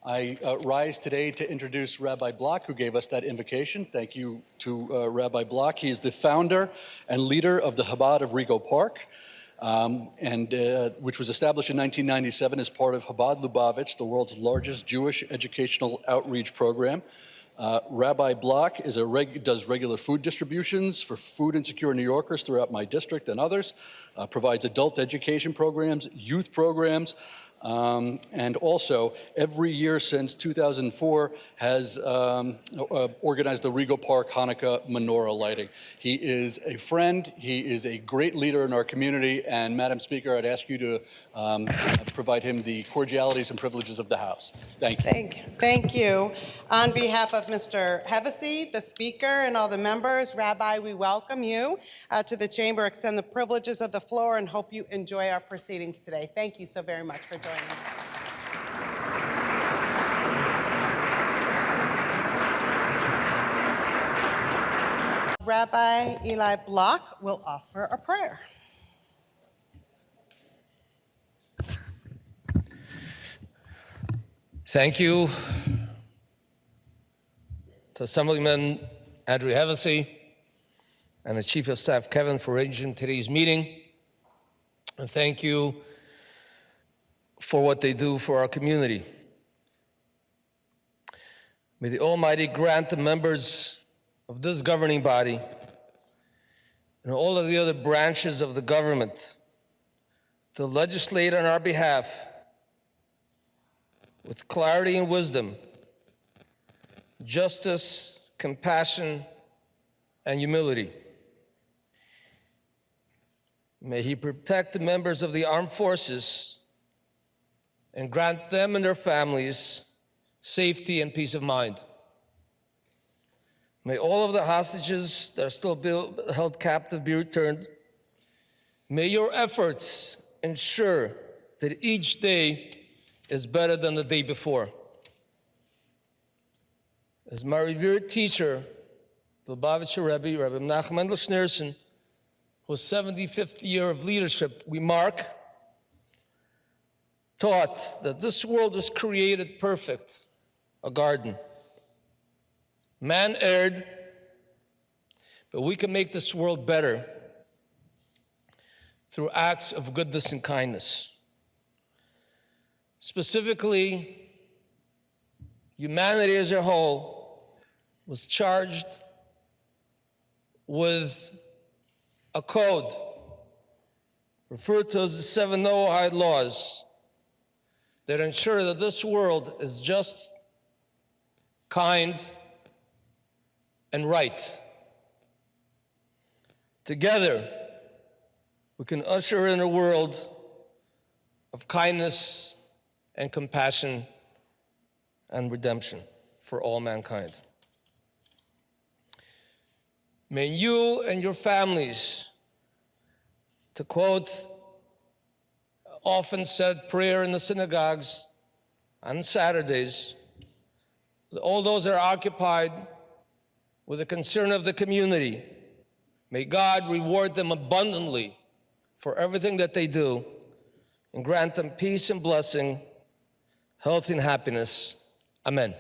I rise today to introduce Rabbi Blokh, who gave us that invocation. Thank you to Rabbi Blokh. He is the founder and leader of the Chabad of Rego Park, which was established in 1997 as part of Chabad Lubavitch, the world's largest Jewish educational outreach program. Rabbi Blokh does regular food distributions for food insecure New Yorkers throughout my district and others, provides adult education programs, youth programs, and also every year since 2004 has organized the Rego Park Hanukkah menorah lighting. He is a friend, he is a great leader in our community, and Madam Speaker, I'd ask you to provide him the cordialities and privileges of the House. Thank you. Thank you. On behalf of Mr. Hevesi, the Speaker, and all the members, Rabbi, we welcome you to the Chamber, extend the privileges of the floor, and hope you enjoy our proceedings today. Thank you so very much for joining us. Rabbi Eli Blokh will offer a prayer. Thank you to Assemblyman Andrew Hevesi and the Chief of Staff Kevin for arranging today's meeting. And thank you for what they do for our community. May the Almighty grant the members of this governing body and all of the other branches of the government to legislate on our behalf with clarity and wisdom, justice, compassion, and humility. May He protect the members of the armed forces and grant them and their families safety and peace of mind. May all of the hostages that are still held captive be returned. May your efforts ensure that each day is better than the day before. As my revered teacher, the Lubavitcher Rabbi, Rabbi Menachem Mendel Schneerson, whose 75th year of leadership we mark, taught that this world was created perfect, a garden. Man erred, but we can make this world better through acts of goodness and kindness. Specifically, humanity as a whole was charged with a code referred to as the 7 Noahide laws that ensure that this world is just, kind, and right. Together, we can usher in a world of kindness and compassion and redemption for all mankind. May you and your families, to quote often said prayer in the synagogues on Saturdays, all those that are occupied with the concern of the community, may God reward them abundantly for everything that they do and grant them peace and blessing, health and happiness. Amen.